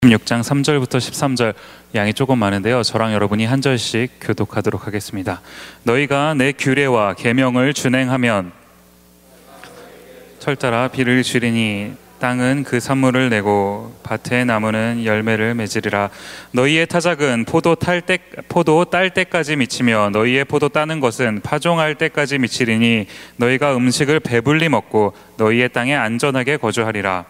16장 3절부터 13절 양이 조금 많은데요. 저랑 여러분이 한 절씩 교독하도록 하겠습니다. 너희가 내 규례와 계명을 준행하면 철따라 비를 주리니 땅은 그 산물을 내고 밭의 나무는 열매를 맺으리라. 너희의 타작은 포도 딸 때까지 미치며 너희의 포도 따는 것은 파종할 때까지 미치리니 너희가 음식을 배불리 먹고 너희의 땅에 안전하게 거주하리라.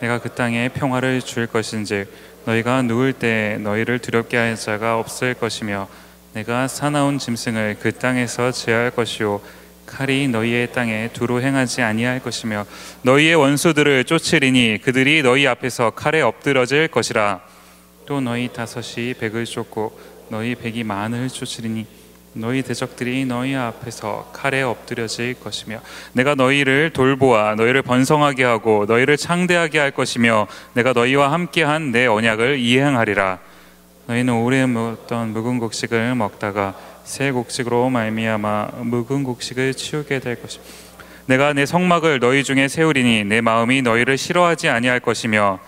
내가 그 땅에 평화를 줄 것인즉 너희가 누울 때 너희를 두렵게 할 자가 없을 것이며 내가 사나운 짐승을 그 땅에서 제할 것이요 칼이 너희의 땅에 두루 행하지 아니할 것이며 너희의 원수들을 쫓으리니 그들이 너희 앞에서 칼에 엎드러질 것이라. 또 너희 다섯이 백을 쫓고 너희 백이 만을 쫓으리니 너희 대적들이 너희 앞에서 칼에 엎드려질 것이며 내가 너희를 돌보아 너희를 번성하게 하고 너희를 창대하게 할 것이며 내가 너희와 함께한 내 언약을 이행하리라. 너희는 오래 먹었던 묵은 곡식을 먹다가 새 곡식으로 말미암아 묵은 곡식을 치우게 될 것이며 내가 내 성막을 너희 중에 세우리니 내 마음이 너희를 싫어하지 아니할 것이며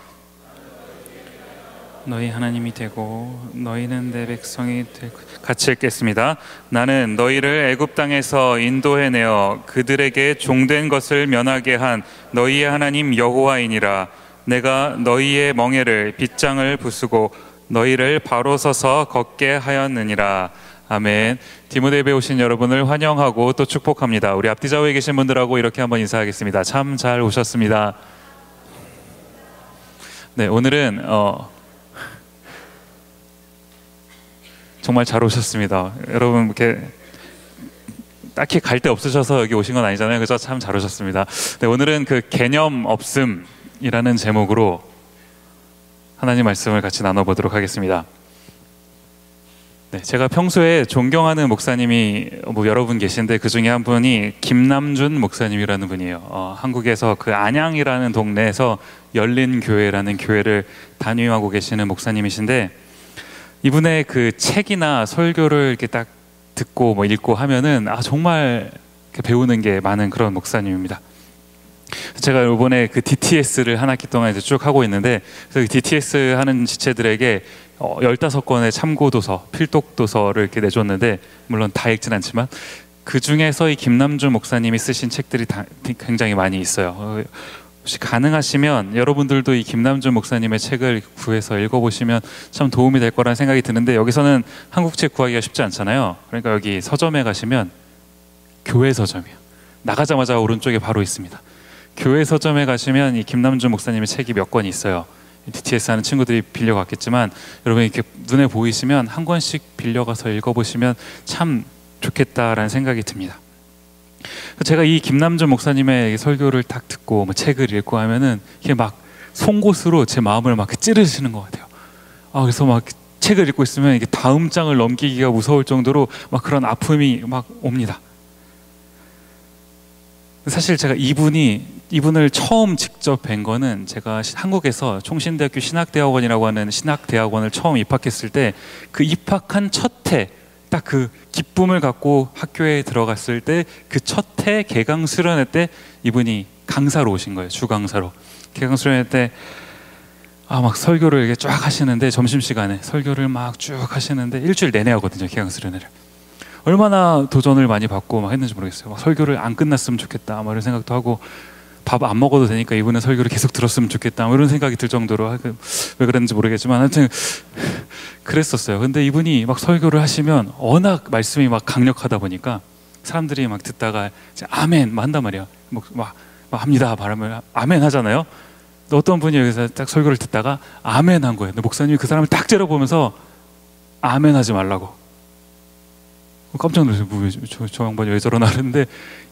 너희 하나님이 되고 너희는 내 백성이 될 것이다. 같이 읽겠습니다. 나는 너희를 애굽 땅에서 인도해내어 그들에게 종된 것을 면하게 한 너희의 하나님 여호와이니라. 내가 너희의 멍에를 빗장을 부수고 너희를 바로 서서 걷게 하였느니라. 아멘. 디모데에 오신 여러분을 환영하고 또 축복합니다. 우리 앞뒤 좌우에 계신 분들하고 이렇게 한번 인사하겠습니다. 참 잘 오셨습니다. 네, 오늘은 정말 잘 오셨습니다. 여러분 이렇게 딱히 갈 데 없으셔서 여기 오신 건 아니잖아요. 그래서 참 잘 오셨습니다. 네, 오늘은 그 개념 없음이라는 제목으로 하나님 말씀을 같이 나눠보도록 하겠습니다. 네, 제가 평소에 존경하는 목사님이 여러 분 계신데 그 중에 한 분이 김남준 목사님이라는 분이에요. 한국에서 그 안양이라는 동네에서 열린교회라는 교회를 담임하고 계시는 목사님이신데 이분의 그 책이나 설교를 이렇게 딱 듣고 읽고 하면은 정말 배우는 게 많은 그런 목사님입니다. 제가 이번에 그 DTS를 한 학기 동안 이제 쭉 하고 있는데 그래서 DTS 하는 지체들에게 15권의 참고도서, 필독도서를 이렇게 내줬는데 물론 다 읽진 않지만 그 중에서 이 김남준 목사님이 쓰신 책들이 굉장히 많이 있어요. 혹시 가능하시면 여러분들도 이 김남준 목사님의 책을 구해서 읽어보시면 참 도움이 될 거라는 생각이 드는데 여기서는 한국 책 구하기가 쉽지 않잖아요. 그러니까 여기 서점에 가시면 교회 서점이요. 나가자마자 오른쪽에 바로 있습니다. 교회 서점에 가시면 이 김남준 목사님의 책이 몇 권이 있어요. DTS 하는 친구들이 빌려갔겠지만 여러분 이렇게 눈에 보이시면 한 권씩 빌려가서 읽어보시면 참 좋겠다라는 생각이 듭니다. 제가 이 김남준 목사님의 설교를 딱 듣고 책을 읽고 하면은 이게 막 송곳으로 제 마음을 막 찌르시는 것 같아요. 그래서 막 책을 읽고 있으면 이게 다음 장을 넘기기가 무서울 정도로 막 그런 아픔이 막 옵니다. 사실 제가 이분을 처음 직접 뵌 거는 제가 한국에서 총신대학교 신학대학원이라고 하는 신학대학원을 처음 입학했을 때 그 입학한 첫 해 딱 그 기쁨을 갖고 학교에 들어갔을 때 그 첫 해 개강 수련회 때 이분이 강사로 오신 거예요. 주강사로. 개강 수련회 때 막 설교를 이렇게 쫙 하시는데 점심시간에 설교를 막 쭉 하시는데 일주일 내내 하거든요. 개강 수련회를. 얼마나 도전을 많이 받고 막 했는지 모르겠어요. 막 설교를 안 끝났으면 좋겠다 막 이런 생각도 하고 밥 안 먹어도 되니까 이분의 설교를 계속 들었으면 좋겠다 뭐 이런 생각이 들 정도로 왜 그랬는지 모르겠지만 하여튼 그랬었어요. 근데 이분이 막 설교를 하시면 워낙 말씀이 막 강력하다 보니까 사람들이 막 듣다가 이제 아멘 막 한단 말이에요. 막 합니다 말하면 아멘 하잖아요. 어떤 분이 여기서 딱 설교를 듣다가 아멘 한 거예요. 근데 목사님이 그 사람을 딱 째려보면서 아멘 하지 말라고. 깜짝 놀랐어요. 저 양반이 왜 저러나 하는데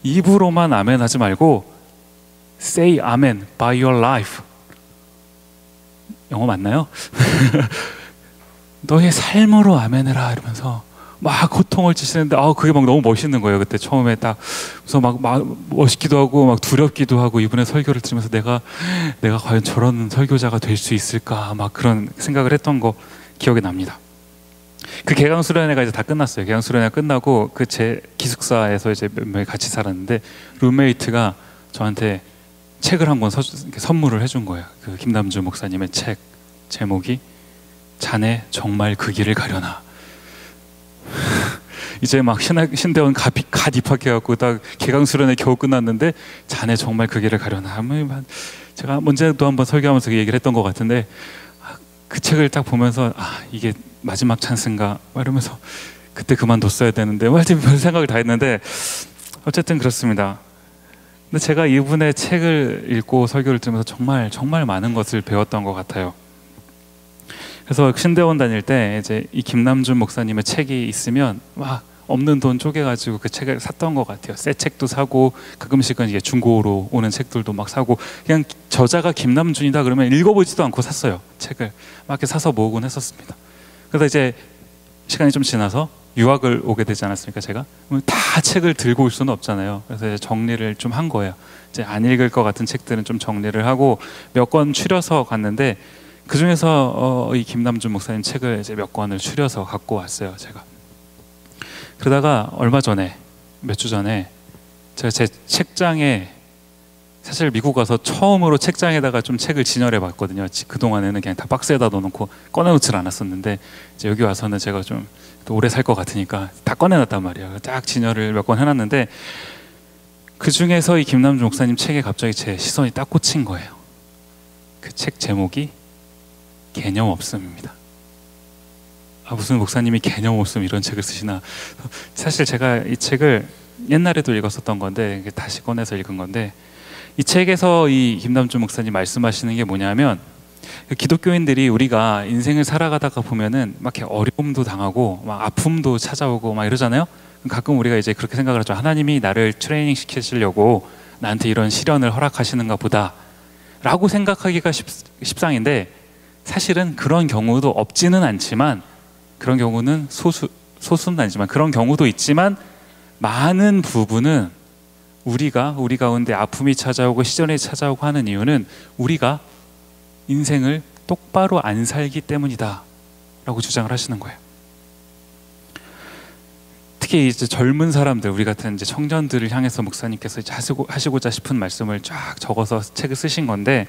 입으로만 아멘 하지 말고 Say amen by your life. 영어 맞나요? 너의 삶으로 아멘해라 이러면서 막 고통을 지시는데 그게 막 너무 멋있는 거예요. 그때 처음에 딱 그래서 막 멋있기도 하고 막 두렵기도 하고 이분의 설교를 들으면서 내가 과연 저런 설교자가 될 수 있을까 막 그런 생각을 했던 거 기억이 납니다. 그 개강 수련회가 이제 다 끝났어요. 개강 수련회가 끝나고 그 제 기숙사에서 이제 몇 명이 같이 살았는데 룸메이트가 저한테 책을 한 권 선물을 해준 거예요. 그 김남준 목사님의 책 제목이 자네 정말 그 길을 가려나. 이제 막 신대원 갓 입학해갖고 딱 개강수련회 겨우 끝났는데 자네 정말 그 길을 가려나. 제가 언제도 한번 설교하면서 그 얘기를 했던 것 같은데 그 책을 딱 보면서 이게 마지막 찬스인가 이러면서 그때 그만뒀어야 되는데 별 생각을 다 했는데 어쨌든 그렇습니다. 근데 제가 이분의 책을 읽고 설교를 들으면서 정말 많은 것을 배웠던 것 같아요. 그래서 신대원 다닐 때 이제 이 김남준 목사님의 책이 있으면 막 없는 돈 쪼개가지고 그 책을 샀던 것 같아요. 새 책도 사고 가끔씩은 이게 중고로 오는 책들도 막 사고 그냥 저자가 김남준이다 그러면 읽어보지도 않고 샀어요. 책을 막 이렇게 사서 모으곤 했었습니다. 그래서 이제 시간이 좀 지나서 유학을 오게 되지 않았습니까? 제가 다 책을 들고 올 수는 없잖아요. 그래서 이제 정리를 좀 한 거예요. 이제 안 읽을 것 같은 책들은 좀 정리를 하고 몇 권 추려서 갔는데 그 중에서 이 김남준 목사님 책을 이제 몇 권을 추려서 갖고 왔어요. 제가 그러다가 얼마 전에 몇 주 전에 제가 제 책장에 사실 미국 와서 처음으로 책장에다가 좀 책을 진열해 봤거든요. 그 동안에는 그냥 다 박스에다 넣어놓고 꺼내놓질 않았었는데 이제 여기 와서는 제가 좀 오래 살 것 같으니까 다 꺼내놨단 말이에요. 딱 진열을 몇 권 해놨는데 그 중에서 이 김남준 목사님 책에 갑자기 제 시선이 딱 꽂힌 거예요. 그 책 제목이 개념 없음입니다. 무슨 목사님이 개념 없음 이런 책을 쓰시나. 사실 제가 이 책을 옛날에도 읽었었던 건데 다시 꺼내서 읽은 건데 이 책에서 이 김남준 목사님 말씀하시는 게 뭐냐면 기독교인들이 우리가 인생을 살아가다가 보면은 막 이렇게 어려움도 당하고 막 아픔도 찾아오고 막 이러잖아요. 가끔 우리가 이제 그렇게 생각을 하죠. 하나님이 나를 트레이닝 시키시려고 나한테 이런 시련을 허락하시는가 보다 라고 생각하기가 십상인데 사실은 그런 경우도 없지는 않지만 그런 경우는 소수는 아니지만 그런 경우도 있지만 많은 부분은 우리 가운데 아픔이 찾아오고 시련이 찾아오고 하는 이유는 우리가 인생을 똑바로 안 살기 때문이다 라고 주장을 하시는 거예요. 특히 이제 젊은 사람들, 우리 같은 이제 청년들을 향해서 목사님께서 이제 하시고자 싶은 말씀을 쫙 적어서 책을 쓰신 건데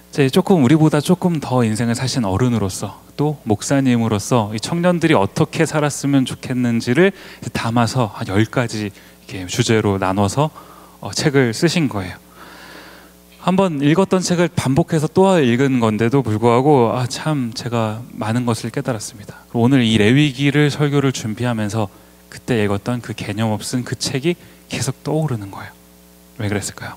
이제 우리보다 조금 더 인생을 사신 어른으로서 또 목사님으로서 이 청년들이 어떻게 살았으면 좋겠는지를 담아서 한 10가지 이렇게 주제로 나눠서 책을 쓰신 거예요. 한번 읽었던 책을 반복해서 또 읽은 건데도 불구하고 참 제가 많은 것을 깨달았습니다. 오늘 이 레위기를 설교를 준비하면서 그때 읽었던 그 개념 없은 그 책이 계속 떠오르는 거예요. 왜 그랬을까요?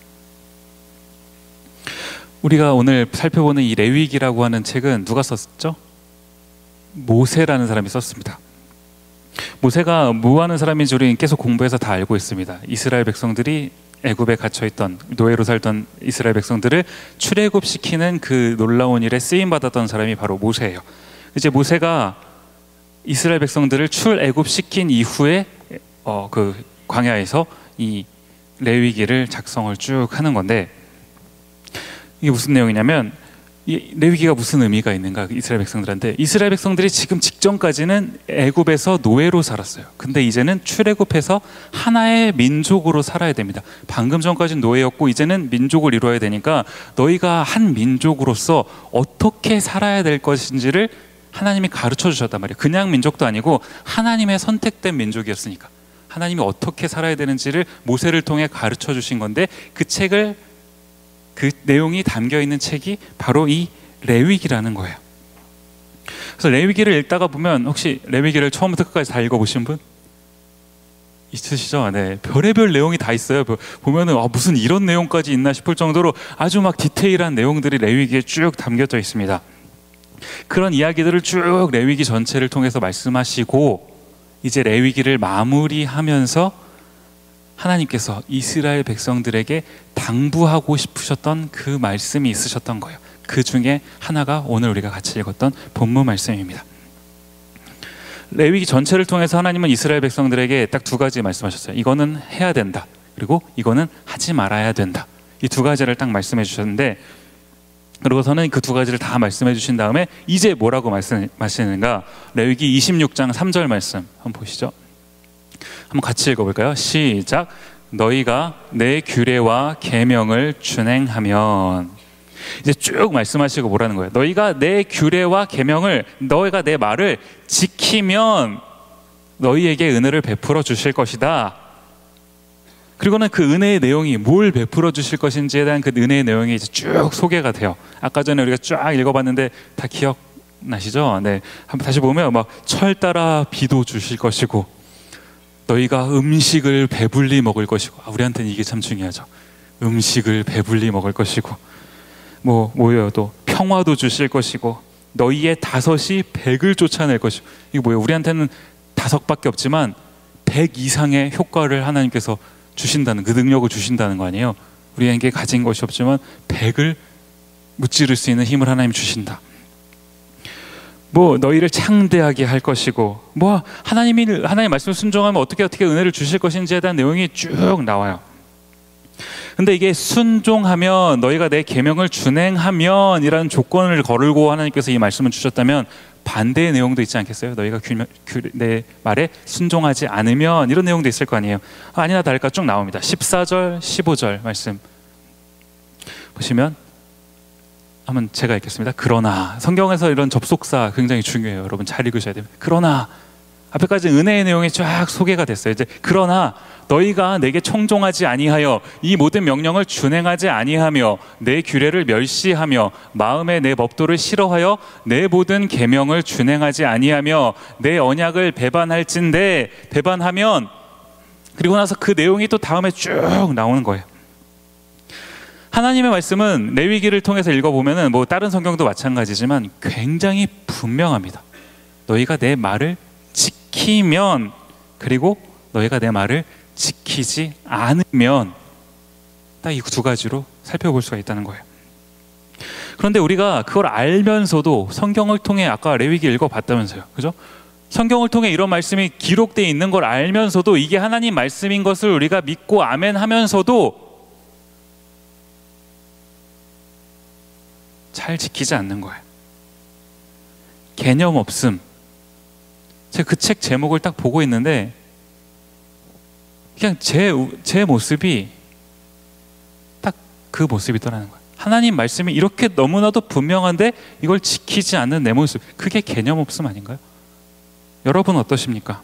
우리가 오늘 살펴보는 이 레위기라고 하는 책은 누가 썼죠? 모세라는 사람이 썼습니다. 모세가 뭐 하는 사람인지 우리는 계속 공부해서 다 알고 있습니다. 이스라엘 백성들이 애굽에 갇혀있던 노예로 살던 이스라엘 백성들을 출애굽시키는 그 놀라운 일에 쓰임받았던 사람이 바로 모세예요. 이제 모세가 이스라엘 백성들을 출애굽시킨 이후에 그 광야에서 이 레위기를 작성을 쭉 하는 건데 이게 무슨 내용이냐면 이 레위기가 무슨 의미가 있는가 이스라엘 백성들한테. 이스라엘 백성들이 지금 직전까지는 애굽에서 노예로 살았어요. 근데 이제는 출애굽해서 하나의 민족으로 살아야 됩니다. 방금 전까지는 노예였고 이제는 민족을 이루어야 되니까 너희가 한 민족으로서 어떻게 살아야 될 것인지를 하나님이 가르쳐 주셨단 말이에요. 그냥 민족도 아니고 하나님의 선택된 민족이었으니까 하나님이 어떻게 살아야 되는지를 모세를 통해 가르쳐 주신 건데 그 내용이 담겨있는 책이 바로 이 레위기라는 거예요. 그래서 레위기를 읽다가 보면 혹시 레위기를 처음부터 끝까지 다 읽어보신 분? 있으시죠? 네, 별의별 내용이 다 있어요. 보면은 무슨 이런 내용까지 있나 싶을 정도로 아주 막 디테일한 내용들이 레위기에 쭉 담겨져 있습니다. 그런 이야기들을 쭉 레위기 전체를 통해서 말씀하시고 이제 레위기를 마무리하면서 하나님께서 이스라엘 백성들에게 당부하고 싶으셨던 그 말씀이 있으셨던 거예요. 그 중에 하나가 오늘 우리가 같이 읽었던 본문 말씀입니다. 레위기 전체를 통해서 하나님은 이스라엘 백성들에게 딱 두 가지 말씀하셨어요. 이거는 해야 된다. 그리고 이거는 하지 말아야 된다. 이 두 가지를 딱 말씀해 주셨는데 그러고서는 그 두 가지를 다 말씀해 주신 다음에 이제 뭐라고 말씀하시는가? 레위기 26장 3절 말씀 한번 보시죠. 한번 같이 읽어볼까요? 시작. 너희가 내 규례와 계명을 준행하면 이제 쭉 말씀하시고 뭐라는 거예요? 너희가 내 규례와 계명을, 너희가 내 말을 지키면 너희에게 은혜를 베풀어 주실 것이다. 그리고는 그 은혜의 내용이 뭘 베풀어 주실 것인지에 대한 그 은혜의 내용이 이제 쭉 소개가 돼요. 아까 전에 우리가 쫙 읽어봤는데 다 기억나시죠? 네, 한번 다시 보면 막 철 따라 비도 주실 것이고, 너희가 음식을 배불리 먹을 것이고, 우리한테는 이게 참 중요하죠. 음식을 배불리 먹을 것이고, 뭐예요? 또 평화도 주실 것이고, 너희의 다섯이 100을 쫓아낼 것이고. 이게 뭐예요? 우리한테는 5밖에 없지만 100 이상의 효과를 하나님께서 주신다는, 그 능력을 주신다는 거 아니에요? 우리에게 가진 것이 없지만 100을 무찌를 수 있는 힘을 하나님 주신다. 너희를 창대하게 할 것이고, 하나님 말씀을 순종하면 어떻게 은혜를 주실 것인지에 대한 내용이 쭉 나와요. 근데 이게 순종하면, 너희가 내 계명을 준행하면 이라는 조건을 걸고 하나님께서 이 말씀을 주셨다면 반대의 내용도 있지 않겠어요? 너희가 내 말에 순종하지 않으면, 이런 내용도 있을 거 아니에요? 아니나 다를까 쭉 나옵니다. 14절, 15절 말씀 보시면, 한번 제가 읽겠습니다. 그러나, 성경에서 이런 접속사 굉장히 중요해요. 여러분 잘 읽으셔야 됩니다. 그러나, 앞에까지 은혜의 내용이 쫙 소개가 됐어요. 이제 그러나 너희가 내게 청종하지 아니하여 이 모든 명령을 준행하지 아니하며 내 규례를 멸시하며 마음에 내 법도를 싫어하여 내 모든 계명을 준행하지 아니하며 내 언약을 배반할진대, 배반하면, 그리고 나서 그 내용이 또 다음에 쭉 나오는 거예요. 하나님의 말씀은 레위기를 통해서 읽어보면은 다른 성경도 마찬가지지만 굉장히 분명합니다. 너희가 내 말을 지키면, 그리고 너희가 내 말을 지키지 않으면, 딱 이 두 가지로 살펴볼 수가 있다는 거예요. 그런데 우리가 그걸 알면서도 성경을 통해, 아까 레위기 읽어봤다면서요, 그죠? 성경을 통해 이런 말씀이 기록되어 있는 걸 알면서도, 이게 하나님 말씀인 것을 우리가 믿고 아멘 하면서도 잘 지키지 않는 거예요. 개념 없음. 제가 그 책 제목을 딱 보고 있는데 그냥 제 모습이 딱 그 모습이더라는 거예요. 하나님 말씀이 이렇게 너무나도 분명한데 이걸 지키지 않는 내 모습, 그게 개념 없음 아닌가요? 여러분 어떠십니까?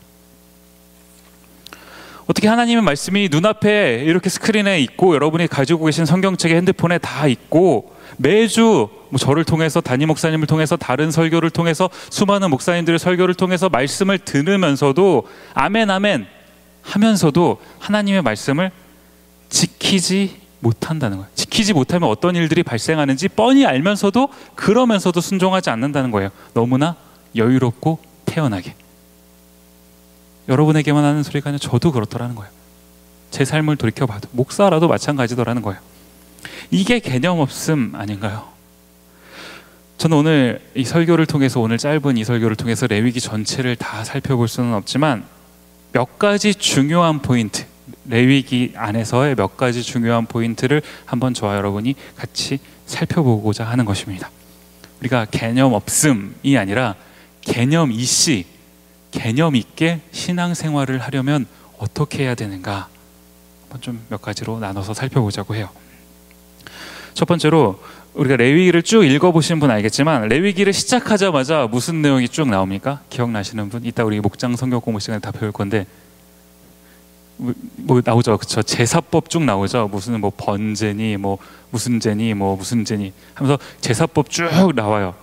어떻게 하나님의 말씀이 눈앞에 이렇게 스크린에 있고, 여러분이 가지고 계신 성경책에, 핸드폰에 다 있고, 매주 저를 통해서, 담임 목사님을 통해서, 다른 설교를 통해서, 수많은 목사님들의 설교를 통해서 말씀을 들으면서도, 아멘 아멘 하면서도 하나님의 말씀을 지키지 못한다는 거예요. 지키지 못하면 어떤 일들이 발생하는지 뻔히 알면서도, 그러면서도 순종하지 않는다는 거예요. 너무나 여유롭고 태연하게. 여러분에게만 하는 소리가 아니라 저도 그렇더라는 거예요. 제 삶을 돌이켜봐도, 목사라도 마찬가지더라는 거예요. 이게 개념 없음 아닌가요? 저는 오늘 이 설교를 통해서, 오늘 짧은 이 설교를 통해서 레위기 전체를 다 살펴볼 수는 없지만 몇 가지 중요한 포인트, 레위기 안에서의 몇 가지 중요한 포인트를 한번 저와 여러분이 같이 살펴보고자 하는 것입니다. 우리가 개념 없음이 아니라 개념 이시, 개념 있게 신앙생활을 하려면 어떻게 해야 되는가, 한번 좀 몇 가지로 나눠서 살펴보자고 해요. 첫 번째로, 우리가 레위기를 쭉 읽어보신 분 알겠지만 레위기를 시작하자마자 무슨 내용이 쭉 나옵니까? 기억나시는 분? 이따 우리 목장 성경 공부 시간에 다 배울 건데 나오죠, 그렇죠? 제사법 쭉 나오죠. 무슨 번제니, 무슨 제니, 무슨 제니 하면서 제사법 쭉 나와요.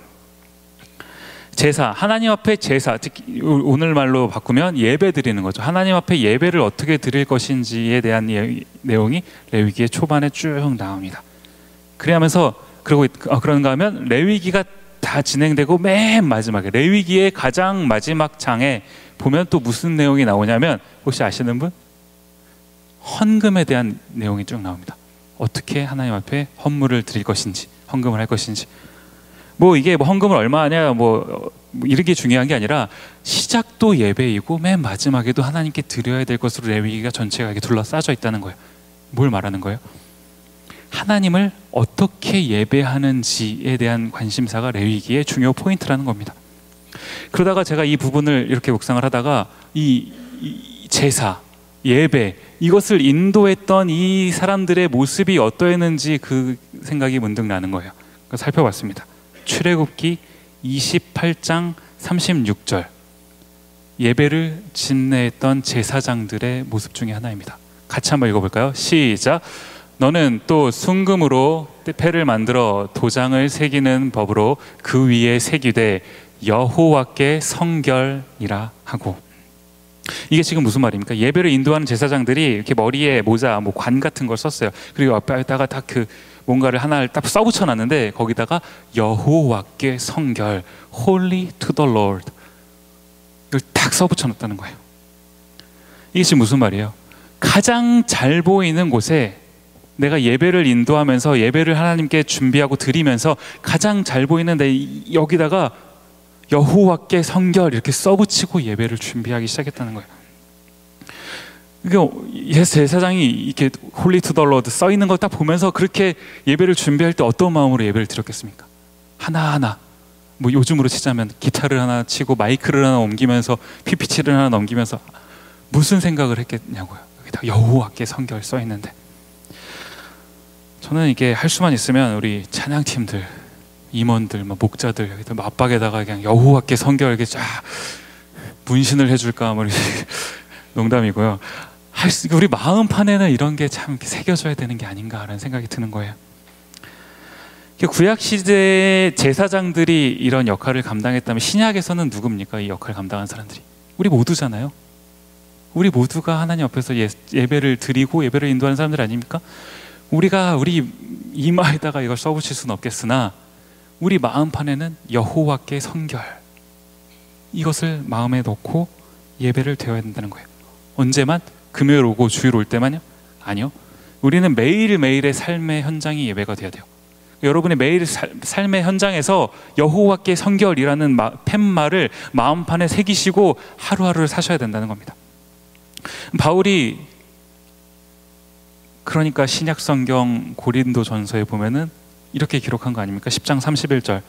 제사, 하나님 앞에 제사, 특히 오늘 말로 바꾸면 예배 드리는 거죠. 하나님 앞에 예배를 어떻게 드릴 것인지에 대한 내용이 레위기의 초반에 쭉 나옵니다. 그런가 하면 레위기가 다 진행되고 맨 마지막에, 레위기의 가장 마지막 장에 보면 또 무슨 내용이 나오냐면, 혹시 아시는 분? 헌금에 대한 내용이 쭉 나옵니다. 어떻게 하나님 앞에 헌물을 드릴 것인지, 헌금을 할 것인지. 이게 헌금을 얼마 하냐, 이렇게 중요한 게 아니라 시작도 예배이고 맨 마지막에도 하나님께 드려야 될 것으로 레위기가 전체가 이렇게 둘러싸져 있다는 거예요. 뭘 말하는 거예요? 하나님을 어떻게 예배하는지에 대한 관심사가 레위기의 중요 포인트라는 겁니다. 그러다가 제가 이 부분을 이렇게 묵상을 하다가 이 제사, 예배, 이것을 인도했던 이 사람들의 모습이 어떠했는지 그 생각이 문득 나는 거예요. 살펴봤습니다. 출애굽기 28장 36절, 예배를 집례했던 제사장들의 모습 중에 하나입니다. 같이 한번 읽어볼까요? 시작. 너는 또 순금으로 패를 만들어 도장을 새기는 법으로 그 위에 새기되 여호와께 성결이라 하고. 이게 지금 무슨 말입니까? 예배를 인도하는 제사장들이 이렇게 머리에 모자, 관 같은 걸 썼어요. 그리고 앞에다가 딱 그 뭔가를 하나를 딱 써붙여 놨는데 거기다가 여호와께 성결, Holy to the Lord, 이걸 딱 써붙여 놨다는 거예요. 이게 지금 무슨 말이에요? 가장 잘 보이는 곳에 내가 예배를 인도하면서 예배를 하나님께 준비하고 드리면서 가장 잘 보이는 여기다가 여호와께 성결 이렇게 써붙이고 예배를 준비하기 시작했다는 거예요. 제사장이 이렇게 홀리 투 더 로드 써 있는 거 딱 보면서 그렇게 예배를 준비할 때 어떤 마음으로 예배를 드렸겠습니까? 하나하나, 요즘으로 치자면 기타를 하나 치고 마이크를 하나 옮기면서 PPT를 하나 넘기면서 무슨 생각을 했겠냐고요. 여기다 여호와께 성결 써 있는데. 저는 이게 할 수만 있으면 우리 찬양팀들, 임원들, 목자들 여기다 맞박에다가 그냥 여호와께 성결 이렇게 쫙 문신을 해줄까, 농담이고요. 우리 마음판에는 이런 게 참 새겨져야 되는 게 아닌가라는 생각이 드는 거예요. 구약 시대 제사장들이 이런 역할을 감당했다면 신약에서는 누굽니까? 이 역할을 감당한 사람들이 우리 모두잖아요. 우리 모두가 하나님 앞에서 예배를 드리고 예배를 인도하는 사람들 아닙니까? 우리가 우리 이마에다가 이걸 써붙일 수는 없겠으나 우리 마음판에는 여호와께 성결, 이것을 마음에 넣고 예배를 드려야 된다는 거예요. 언제만? 금요일 오고 주일 올 때만요? 아니요. 우리는 매일매일의 삶의 현장이 예배가 돼야 돼요. 여러분의 매일 삶의 현장에서 여호와께 성결이라는 팻말을 마음판에 새기시고 하루하루를 사셔야 된다는 겁니다. 바울이 그러니까 신약성경 고린도전서에 보면은 이렇게 기록한 거 아닙니까? 10장 31절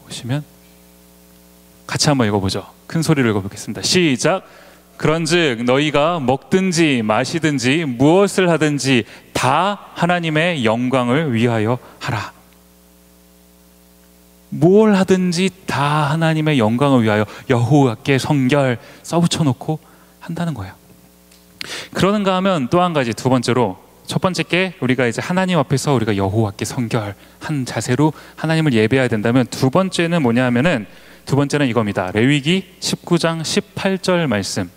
보시면 같이 한번 읽어보죠. 큰 소리로 읽어보겠습니다. 시작. 그런즉 너희가 먹든지 마시든지 무엇을 하든지 다 하나님의 영광을 위하여 하라. 뭘 하든지 다 하나님의 영광을 위하여 여호와께 성결 써붙여 놓고 한다는 거예요. 그러는가 하면 또 한 가지, 두 번째로, 첫 번째 게 우리가 이제 하나님 앞에서 우리가 여호와께 성결한 자세로 하나님을 예배해야 된다면, 두 번째는 뭐냐 하면은, 두 번째는 이겁니다. 레위기 19장 18절 말씀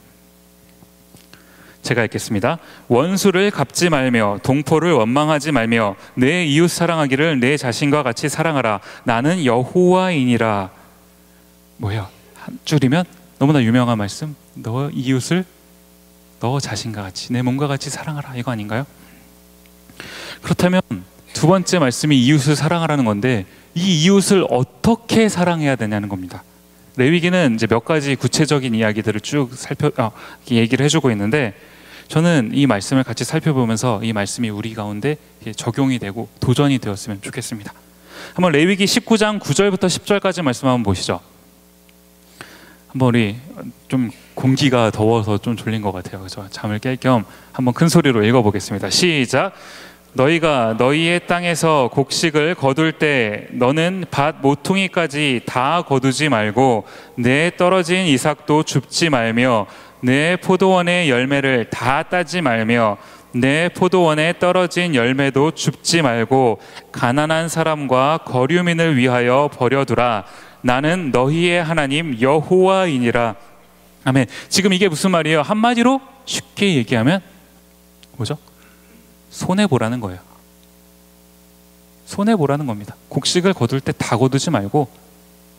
제가 읽겠습니다. 원수를 갚지 말며 동포를 원망하지 말며 내 이웃 사랑하기를 내 자신과 같이 사랑하라. 나는 여호와이니라. 뭐예요? 한 줄이면 너무나 유명한 말씀, 너 이웃을 너 자신과 같이, 내 몸과 같이 사랑하라, 이거 아닌가요? 그렇다면 두 번째 말씀이 이웃을 사랑하라는 건데, 이 이웃을 어떻게 사랑해야 되냐는 겁니다. 레위기는 이제 몇 가지 구체적인 이야기들을 쭉 얘기를 해주고 있는데, 저는 이 말씀을 같이 살펴보면서 이 말씀이 우리 가운데 적용이 되고 도전이 되었으면 좋겠습니다. 한번 레위기 19장 9절부터 10절까지 말씀 한번 보시죠. 한번 우리 좀 공기가 더워서 좀 졸린 것 같아요. 그래서 잠을 깰 겸 한번 큰 소리로 읽어보겠습니다. 시작. 너희가 너희의 땅에서 곡식을 거둘 때 너는 밭 모퉁이까지 다 거두지 말고 내 떨어진 이삭도 줍지 말며 내 포도원의 열매를 다 따지 말며 내 포도원에 떨어진 열매도 줍지 말고 가난한 사람과 거류민을 위하여 버려두라. 나는 너희의 하나님 여호와이니라. 아멘. 지금 이게 무슨 말이에요? 한마디로 쉽게 얘기하면 뭐죠? 손해보라는 거예요. 손해보라는 겁니다. 곡식을 거둘 때 다 거두지 말고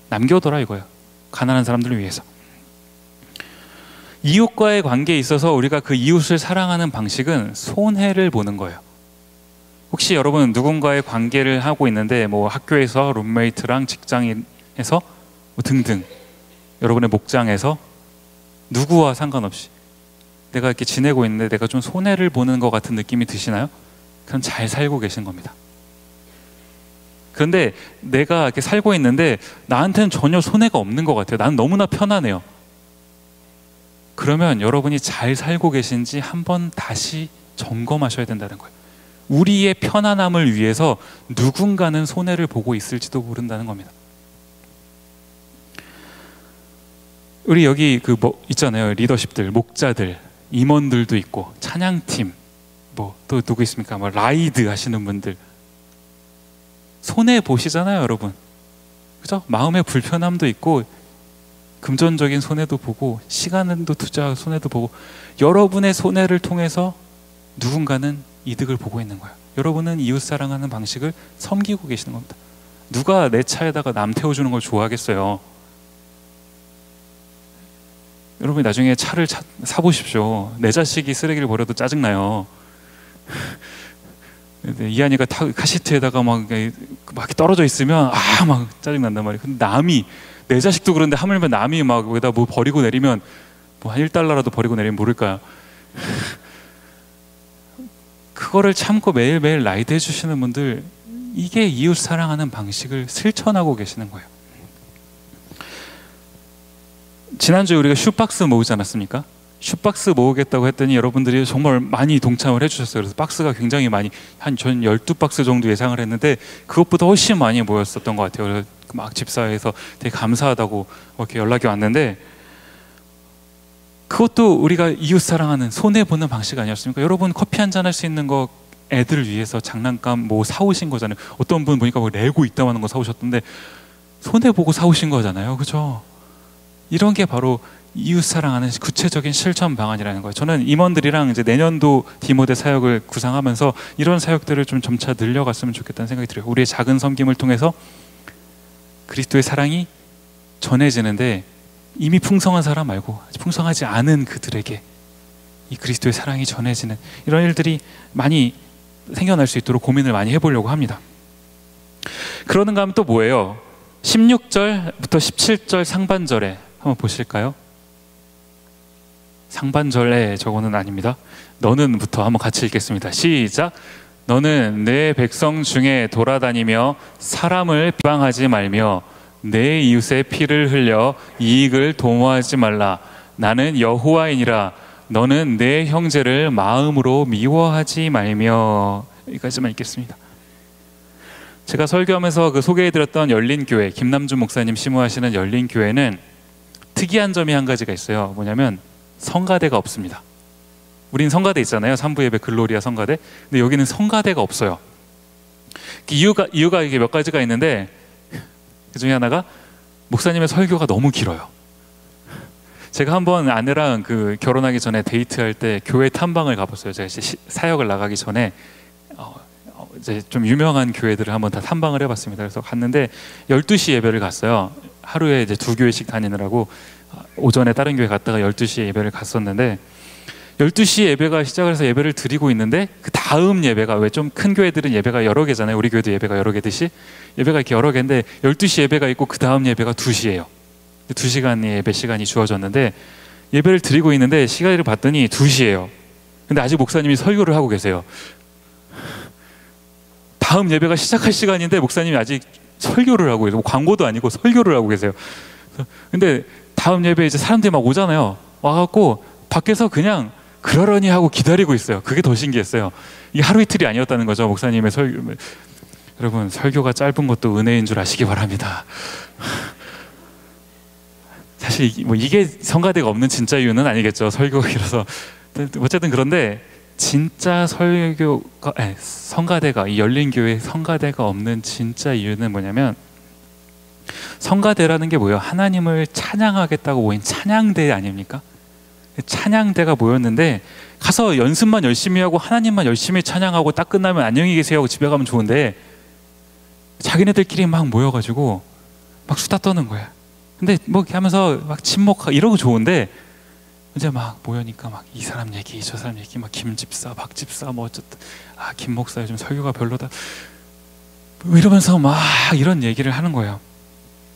남겨둬라, 이거예요. 가난한 사람들을 위해서. 이웃과의 관계에 있어서 우리가 그 이웃을 사랑하는 방식은 손해를 보는 거예요. 혹시 여러분 누군가의 관계를 하고 있는데, 학교에서 룸메이트랑 직장에서 등등, 여러분의 목장에서 누구와 상관없이 내가 이렇게 지내고 있는데 내가 좀 손해를 보는 것 같은 느낌이 드시나요? 그럼 잘 살고 계신 겁니다. 그런데 내가 이렇게 살고 있는데 나한테는 전혀 손해가 없는 것 같아요. 나는 너무나 편하네요. 그러면 여러분이 잘 살고 계신지 한번 다시 점검하셔야 된다는 거예요. 우리의 편안함을 위해서 누군가는 손해를 보고 있을지도 모른다는 겁니다. 우리 여기 있잖아요. 리더십들, 목자들, 임원들도 있고 찬양팀, 또 누구 있습니까? 라이드 하시는 분들 손해 보시잖아요, 여러분. 그죠? 마음의 불편함도 있고 금전적인 손해도 보고 시간도 투자 손해도 보고 여러분의 손해를 통해서 누군가는 이득을 보고 있는 거예요. 여러분은 이웃 사랑하는 방식을 섬기고 계시는 겁니다. 누가 내 차에다가 남 태워주는 걸 좋아하겠어요? 여러분이 나중에 차를 사보십시오. 내 자식이 쓰레기를 버려도 짜증나요. 이한이가 카시트에다가 막 떨어져 있으면 막 짜증난단 말이에요. 근데 남이, 내 자식도 그런데 하물며 남이 막 여기다 뭐 버리고 내리면 한 1달러라도 버리고 내리면 모를까요? 그거를 참고 매일매일 라이드 해주시는 분들, 이게 이웃 사랑하는 방식을 실천하고 계시는 거예요. 지난주에 우리가 슈박스 모으지 않았습니까? 슈박스 모으겠다고 했더니 여러분들이 정말 많이 동참을 해주셨어요. 그래서 박스가 굉장히 많이, 전 12박스 정도 예상을 했는데 그것보다 훨씬 많이 모였었던 것 같아요. 그래서 막 집사에서 되게 감사하다고 이렇게 연락이 왔는데, 그것도 우리가 이웃 사랑하는 손해보는 방식 아니었습니까? 여러분 커피 한잔 할 수 있는 거 애들 위해서 장난감 사오신 거잖아요. 어떤 분 보니까 레고 이따만한 거 사오셨던데 손해보고 사오신 거잖아요. 그죠? 이런 게 바로 이웃 사랑하는 구체적인 실천 방안이라는 거예요. 저는 임원들이랑 이제 내년도 디모데 사역을 구상하면서 이런 사역들을 좀 점차 늘려갔으면 좋겠다는 생각이 들어요. 우리의 작은 섬김을 통해서 그리스도의 사랑이 전해지는데, 이미 풍성한 사람 말고 풍성하지 않은 그들에게 이 그리스도의 사랑이 전해지는 이런 일들이 많이 생겨날 수 있도록 고민을 많이 해보려고 합니다. 그러는가 하면 또 뭐예요? 16절부터 17절 상반절에 한번 보실까요? 상반절에 저거는 아닙니다. 너는부터 한번 같이 읽겠습니다. 시작. 너는 내 백성 중에 돌아다니며 사람을 비방하지 말며 내 이웃의 피를 흘려 이익을 도모하지 말라. 나는 여호와이니라. 너는 내 형제를 마음으로 미워하지 말며. 여기까지만 읽겠습니다. 제가 설교하면서 소개해드렸던 열린교회, 김남준 목사님 심우하시는 열린교회는 특이한 점이 한 가지가 있어요. 뭐냐면 성가대가 없습니다. 우린 성가대 있잖아요. 3부 예배 글로리아 성가대. 근데 여기는 성가대가 없어요. 이유가 이게 몇 가지가 있는데, 그 중에 하나가 목사님의 설교가 너무 길어요. 제가 한번 아내랑 결혼하기 전에 데이트할 때 교회 탐방을 가봤어요. 제가 이제 사역을 나가기 전에 이제 좀 유명한 교회들을 한번 다 탐방을 해봤습니다. 그래서 갔는데 12시 예배를 갔어요. 하루에 이제 2교회씩 다니느라고 오전에 다른 교회 갔다가 12시에 예배를 갔었는데, 12시 예배가 시작을 해서 예배를 드리고 있는데 그 다음 예배가, 왜 좀 큰 교회들은 예배가 여러 개잖아요. 우리 교회도 예배가 여러 개듯이 예배가 이렇게 여러 개인데 12시 예배가 있고 그 다음 예배가 2시예요. 2시간의 예배 시간이 주어졌는데 예배를 드리고 있는데 시간을 봤더니 2시예요. 근데 아직 목사님이 설교를 하고 계세요. 다음 예배가 시작할 시간인데 목사님이 아직 설교를 하고 계세요. 광고도 아니고 설교를 하고 계세요. 근데 다음 예배 이제 사람들이 막 오잖아요. 와갖고 밖에서 그냥 그러려니 하고 기다리고 있어요. 그게 더 신기했어요. 이게 하루 이틀이 아니었다는 거죠. 목사님의 설교. 여러분, 설교가 짧은 것도 은혜인 줄 아시기 바랍니다. 사실 이게 성가대가 없는 진짜 이유는 아니겠죠. 설교가 길어서. 어쨌든 그런데 진짜 성가대가, 이 열린교회 성가대가 없는 진짜 이유는 뭐냐면, 성가대라는 게 뭐예요? 하나님을 찬양하겠다고 모인 찬양대 아닙니까? 찬양대가 모였는데 가서 연습만 열심히 하고 하나님만 열심히 찬양하고 딱 끝나면 안녕히 계세요 하고 집에 가면 좋은데, 자기네들끼리 막 모여가지고 막 수다 떠는 거야. 근데 이렇게 하면서 막 침묵하고 이러고 좋은데, 이제 막 모여니까 막 이 사람 얘기 저 사람 얘기, 막 김 집사 박 집사 어쨌든 김 목사 요즘 설교가 별로다 이러면서 막 이런 얘기를 하는 거예요.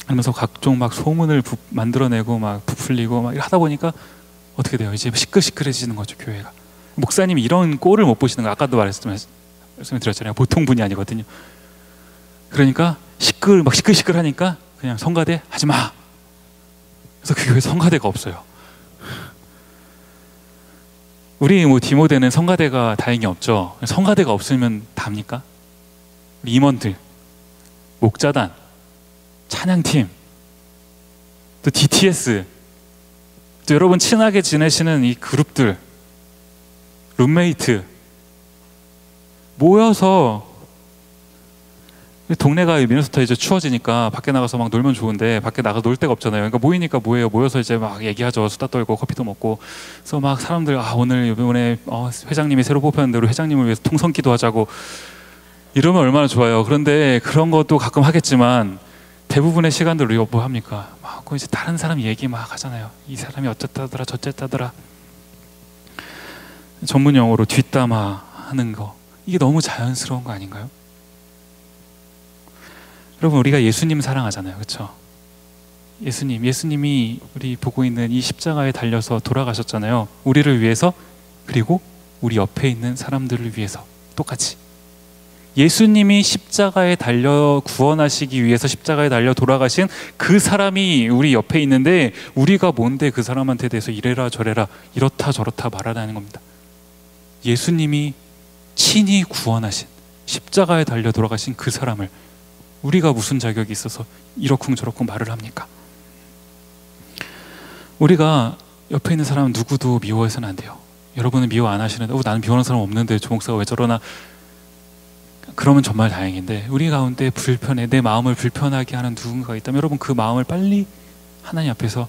하면서 각종 막 소문을 만들어내고 막 부풀리고 막 하다 보니까 어떻게 돼요? 이제 시끌시끌해지는 거죠, 교회가. 목사님이 이런 꼴을 못 보시는 거, 아까도 말씀드렸잖아요. 보통 분이 아니거든요. 그러니까 시끌시끌하니까 그냥 성가대 하지 마. 그래서 그 교회 성가대가 없어요. 우리 디모데는 성가대가 다행히 없죠. 성가대가 없으면 답니까? 우리 임원들, 목자단, 찬양팀, 또 DTS, 또 여러분 친하게 지내시는 이 그룹들, 룸메이트 모여서, 동네가 미네소타 이제 추워지니까 밖에 나가서 막 놀면 좋은데 밖에 나가서 놀 데가 없잖아요. 그러니까 모이니까 뭐예요? 모여서 이제 막 얘기하죠. 수다 떨고 커피도 먹고. 그래서 막 사람들 오늘 이번에 회장님이 새로 뽑혔는데 우리 회장님을 위해서 통성기도 하자고 이러면 얼마나 좋아요. 그런데 그런 것도 가끔 하겠지만 대부분의 시간들 우리가 뭐 합니까? 막 이제 다른 사람 얘기 막 하잖아요. 이 사람이 어쨌다더라 저쨌다더라. 전문 용어로 뒷담화 하는 거, 이게 너무 자연스러운 거 아닌가요? 여러분, 우리가 예수님 사랑하잖아요, 그렇죠? 예수님이 우리 보고 있는 이 십자가에 달려서 돌아가셨잖아요. 우리를 위해서, 그리고 우리 옆에 있는 사람들을 위해서 똑같이. 예수님이 십자가에 달려 구원하시기 위해서 십자가에 달려 돌아가신 그 사람이 우리 옆에 있는데, 우리가 뭔데 그 사람한테 대해서 이래라 저래라 이렇다 저렇다 말하라는 겁니다. 예수님이 친히 구원하신, 십자가에 달려 돌아가신 그 사람을 우리가 무슨 자격이 있어서 이러쿵저러쿵 말을 합니까? 우리가 옆에 있는 사람 누구도 미워해서는 안 돼요. 여러분은 미워 안 하시는데 나는 미워하는 사람 없는데 조 목사가 왜 저러나, 그러면 정말 다행인데, 우리 가운데 불편해, 내 마음을 불편하게 하는 누군가가 있다면 여러분 그 마음을 빨리 하나님 앞에서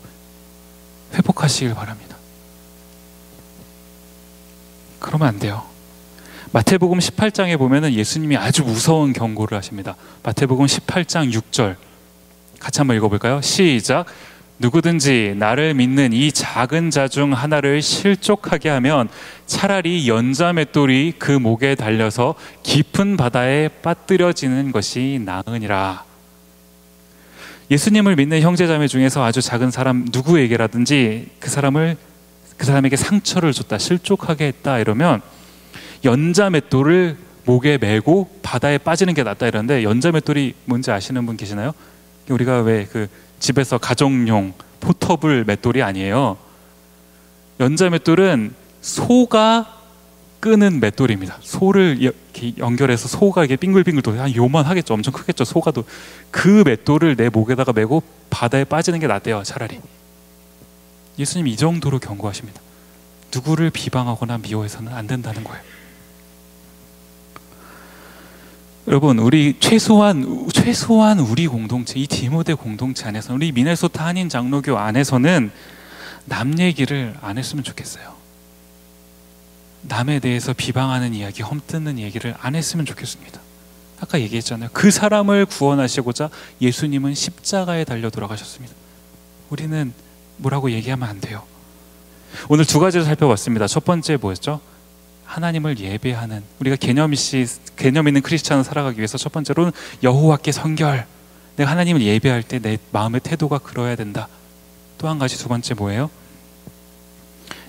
회복하시길 바랍니다. 그러면 안 돼요. 마태복음 18장에 보면은 예수님이 아주 무서운 경고를 하십니다. 마태복음 18장 6절 같이 한번 읽어볼까요? 시작. 누구든지 나를 믿는 이 작은 자 중 하나를 실족하게 하면 차라리 연자맷돌이 그 목에 달려서 깊은 바다에 빠뜨려지는 것이 나으니라. 예수님을 믿는 형제자매 중에서 아주 작은 사람 누구에게라든지 그 사람에게 상처를 줬다, 실족하게 했다 이러면 연자맷돌을 목에 메고 바다에 빠지는 게 낫다 이러는데, 연자맷돌이 뭔지 아시는 분 계시나요? 우리가 왜 그 집에서 가정용 포터블 맷돌이 아니에요. 연자맷돌은 소가 끄는 맷돌입니다. 소를 이렇게 연결해서 소가 이게 빙글빙글 돌, 한 요만하겠죠. 엄청 크겠죠. 소가 그 맷돌을 내 목에다가 메고 바다에 빠지는 게 낫대요, 차라리. 예수님 이 정도로 경고하십니다. 누구를 비방하거나 미워해서는 안 된다는 거예요. 여러분, 우리 최소한 우리 공동체, 이 디모데 공동체 안에서는, 우리 미네소타 한인 장로교 안에서는 남 얘기를 안 했으면 좋겠어요. 남에 대해서 비방하는 이야기, 험뜯는 얘기를 안 했으면 좋겠습니다. 아까 얘기했잖아요. 그 사람을 구원하시고자 예수님은 십자가에 달려 돌아가셨습니다. 우리는 뭐라고 얘기하면 안 돼요. 오늘 두 가지를 살펴봤습니다. 첫 번째 뭐였죠? 하나님을 예배하는, 우리가 개념 있는 크리스찬을 살아가기 위해서 첫 번째로는 여호와께 성결, 내가 하나님을 예배할 때 내 마음의 태도가 그러해야 된다. 또 한 가지, 두 번째 뭐예요?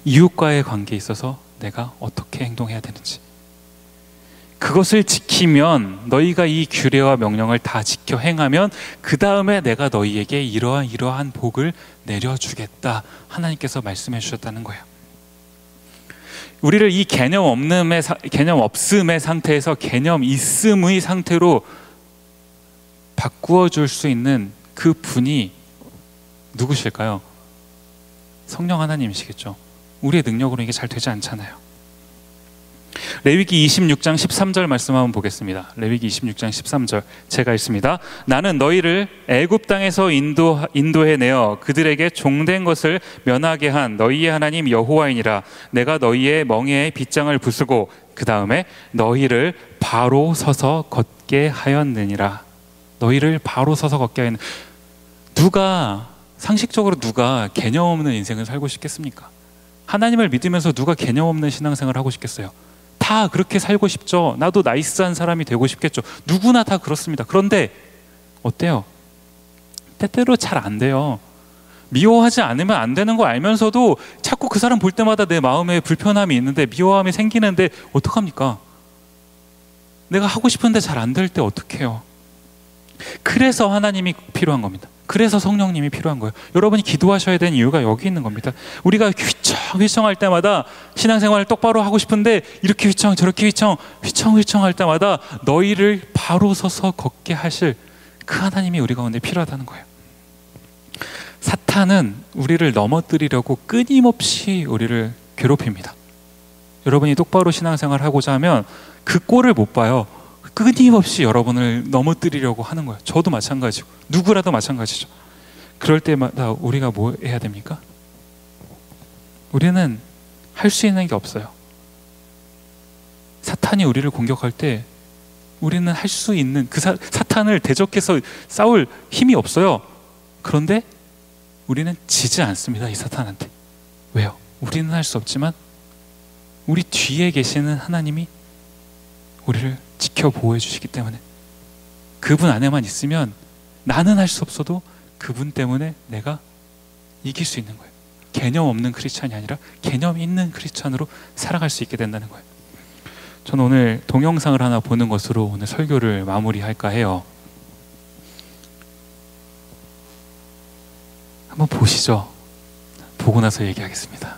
이웃과의 관계에 있어서 내가 어떻게 행동해야 되는지, 그것을 지키면, 너희가 이 규례와 명령을 다 지켜 행하면 그 다음에 내가 너희에게 이러한 복을 내려주겠다, 하나님께서 말씀해 주셨다는 거예요. 우리를 이 개념 없음의 상태에서 개념 있음의 상태로 바꾸어 줄 수 있는 그 분이 누구실까요? 성령 하나님이시겠죠. 우리의 능력으로 이게 잘 되지 않잖아요. 레위기 26장 13절 말씀 한번 보겠습니다. 레위기 26장 13절 제가 읽습니다. 나는 너희를 애굽 땅에서 인도해내어 그들에게 종된 것을 면하게 한 너희의 하나님 여호와이니라. 내가 너희의 멍에에 빗장을 부수고 그 다음에 너희를 바로 서서 걷게 하였느니라. 너희를 바로 서서 걷게 하였느니라. 상식적으로 누가 개념 없는 인생을 살고 싶겠습니까? 하나님을 믿으면서 누가 개념 없는 신앙생활을 하고 싶겠어요? 다 그렇게 살고 싶죠. 나도 나이스한 사람이 되고 싶겠죠. 누구나 다 그렇습니다. 그런데 어때요? 때때로 잘 안 돼요. 미워하지 않으면 안 되는 거 알면서도 자꾸 그 사람 볼 때마다 내 마음에 불편함이 있는데, 미워함이 생기는데 어떡합니까? 내가 하고 싶은데 잘 안 될 때 어떡해요? 그래서 하나님이 필요한 겁니다. 그래서 성령님이 필요한 거예요. 여러분이 기도하셔야 되는 이유가 여기 있는 겁니다. 우리가 휘청할 때마다 신앙생활을 똑바로 하고 싶은데 이렇게 휘청 저렇게 휘청할 때마다 너희를 바로 서서 걷게 하실 그 하나님이 우리 가운데 필요하다는 거예요. 사탄은 우리를 넘어뜨리려고 끊임없이 우리를 괴롭힙니다. 여러분이 똑바로 신앙생활을 하고자 하면 그 꼴을 못 봐요. 끊임없이 여러분을 넘어뜨리려고 하는 거예요. 저도 마찬가지고 누구라도 마찬가지죠. 그럴 때마다 우리가 뭐 해야 됩니까? 우리는 할 수 있는 게 없어요. 사탄이 우리를 공격할 때 우리는 할 수 있는 그 사탄을 대적해서 싸울 힘이 없어요. 그런데 우리는 지지 않습니다. 이 사탄한테. 왜요? 우리는 할 수 없지만 우리 뒤에 계시는 하나님이 우리를 지켜 보호해 주시기 때문에 그분 안에만 있으면 나는 할 수 없어도 그분 때문에 내가 이길 수 있는 거예요. 개념 없는 크리스찬이 아니라 개념 있는 크리스찬으로 살아갈 수 있게 된다는 거예요. 저는 오늘 동영상을 하나 보는 것으로 오늘 설교를 마무리할까 해요. 한번 보시죠. 보고 나서 얘기하겠습니다.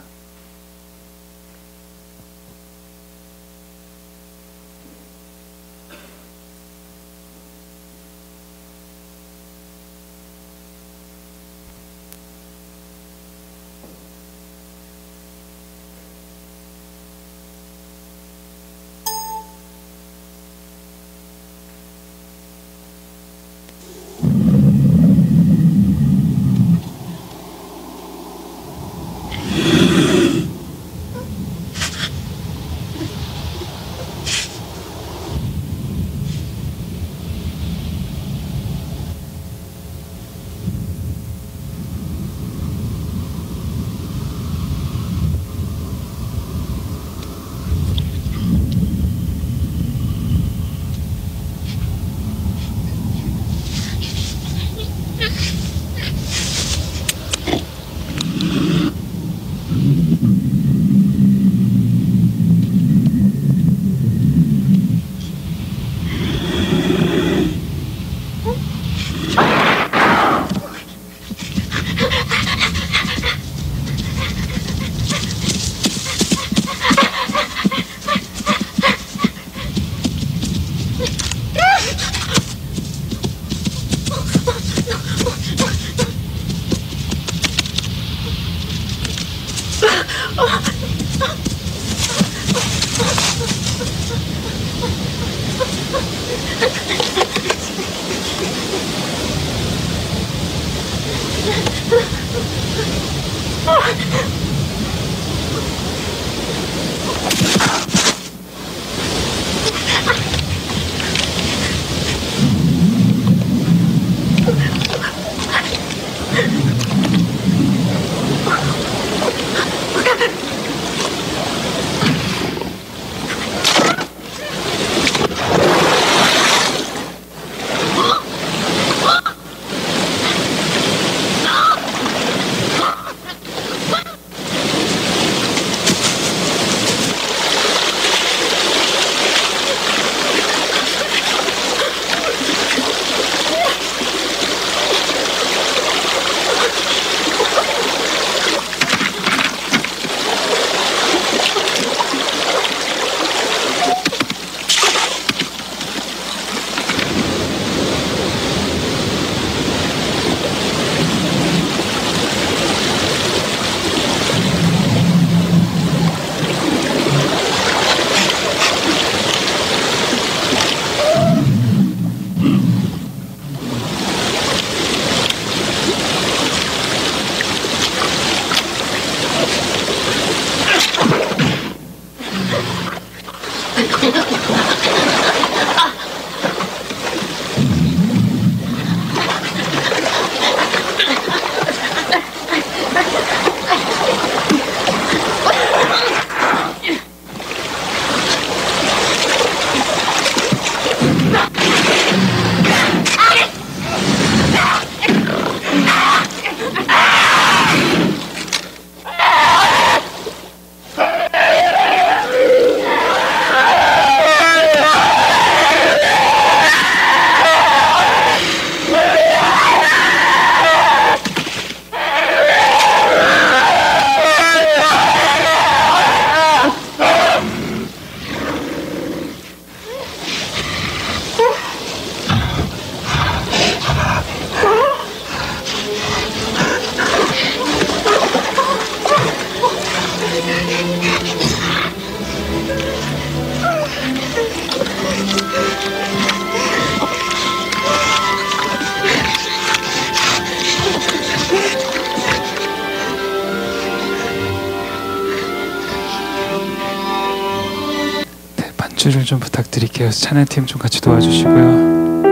입술을 좀 부탁드릴게요. 찬양팀 좀 같이 도와주시고요.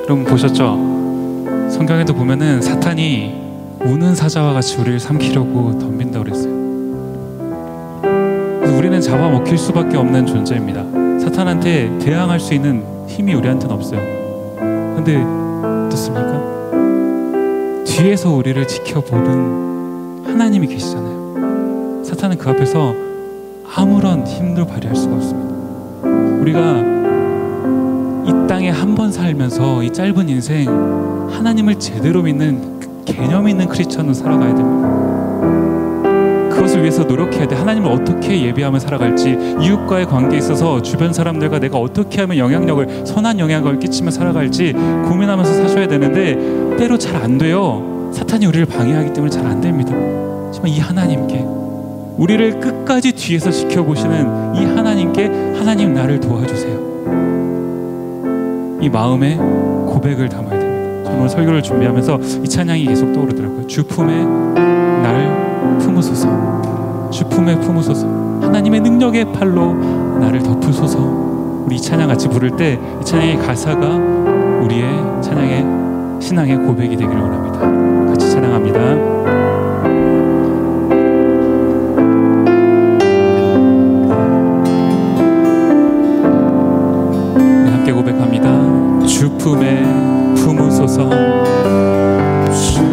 여러분 보셨죠? 성경에도 보면은 사탄이 우는 사자와 같이 우리를 삼키려고 덤빈다고 그랬어요. 우리는 잡아먹힐 수밖에 없는 존재입니다. 사탄한테 대항할 수 있는 힘이 우리한테는 없어요. 근데 어떻습니까? 뒤에서 우리를 지켜보는 하나님이 계시잖아요. 사탄은 그 앞에서 아무런 힘도 발휘할 수가 없습니다. 우리가 이 땅에 한 번 살면서 이 짧은 인생 하나님을 제대로 믿는 개념 있는 크리스천으로 살아가야 됩니다. 그것을 위해서 노력해야 돼. 하나님을 어떻게 예배하며 살아갈지, 이웃과의 관계에 있어서 주변 사람들과 내가 어떻게 하면 영향력을, 선한 영향력을 끼치며 살아갈지 고민하면서 사셔야 되는데 때로 잘 안 돼요. 사탄이 우리를 방해하기 때문에 잘 안 됩니다. 하지만 이 하나님께, 우리를 끝까지 뒤에서 지켜보시는 이 하나님께, 하나님 나를 도와주세요, 이 마음에 고백을 담아야 됩니다. 저는 오늘 설교를 준비하면서 이 찬양이 계속 떠오르더라고요. 주 품에 날 품으소서, 주 품에 품으소서, 하나님의 능력의 팔로 나를 덮으소서. 우리 이 찬양 같이 부를 때 이 찬양의 가사가 우리의 찬양의 신앙의 고백이 되기를 원합니다. 같이 찬양합니다. 고백합니다. 주 품에 품으소서, 주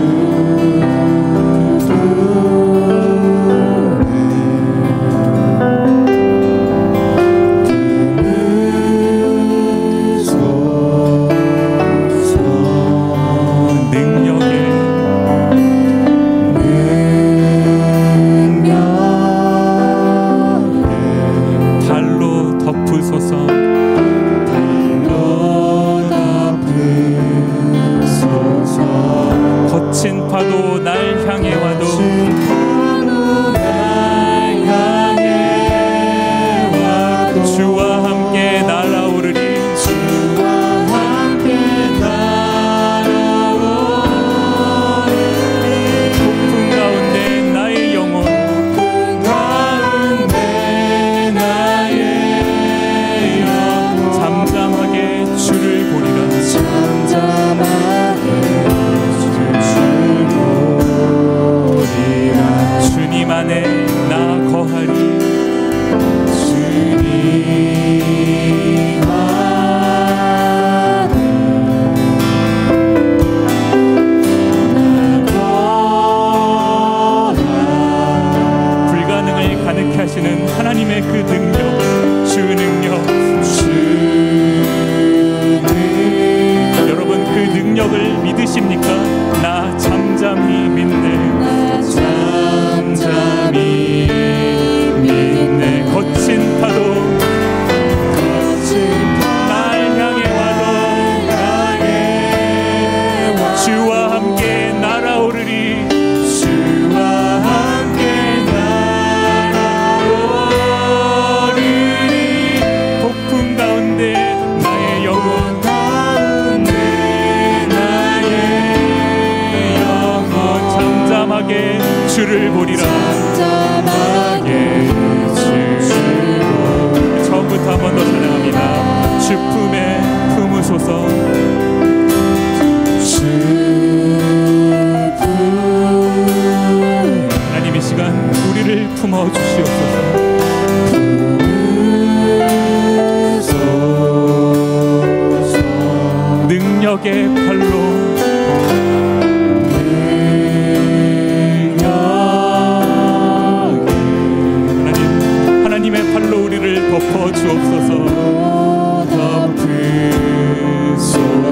주를 보리라. 처음부터 한 번 더 찬양합니다. 주 품에 품으소서, 하나님 이 시간 우리를 품어주시옵소서. 능력의 팔로 덮어 주옵소서. 덮으소서.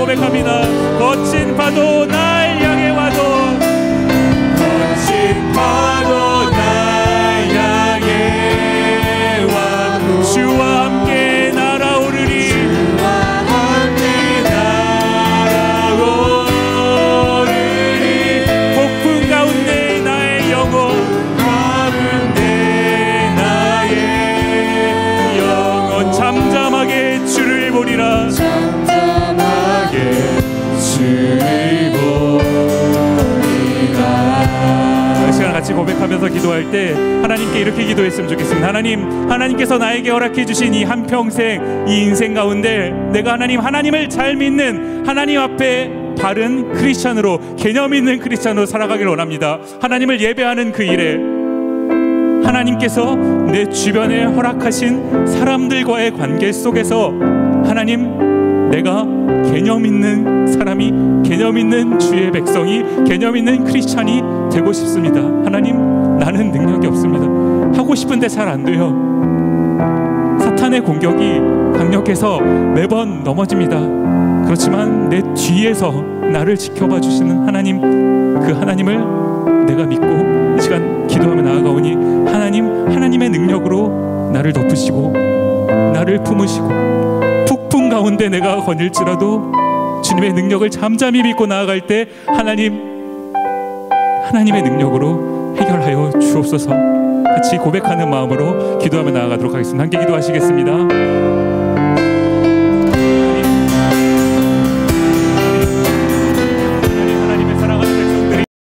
고백합니다. 거친 파도 날 향해 와도, 거친 파도 날 향해 와도 주와 함께 날아오르리, 주와 함께 날아오르리. 폭풍 가운데 나의 영혼, 가운데 나의 영혼 잠잠하게 주를 보리라, 잠잠하게 주를 보리라. 이 시간 같이 고백하면서 기도할 때 하나님께 이렇게 기도했으면 좋겠습니다. 하나님, 하나님께서 나에게 허락해 주신 이 한평생, 이 인생 가운데 내가 하나님을 잘 믿는, 하나님 앞에 바른 크리스찬으로, 개념 있는 크리스찬으로 살아가길 원합니다. 하나님을 예배하는 그 일에 하나님께서 내 주변에 허락하신 사람들과의 관계 속에서 하나님, 내가 개념 있는 사람이, 개념 있는 주의 백성이, 개념 있는 크리스찬이 되고 싶습니다. 하나님, 나는 능력이 없습니다. 하고 싶은데 잘 안 돼요. 사탄의 공격이 강력해서 매번 넘어집니다. 그렇지만 내 뒤에서 나를 지켜봐 주시는 하나님, 그 하나님을 내가 믿고 이 시간 기도하며 나아가오니 하나님의 능력으로 나를 덮으시고 나를 품으시고, 폭풍 가운데 내가 거닐지라도 주님의 능력을 잠잠히 믿고 나아갈 때 하나님의 능력으로 해결하여 주옵소서. 같이 고백하는 마음으로 기도하며 나아가도록 하겠습니다. 함께 기도하시겠습니다.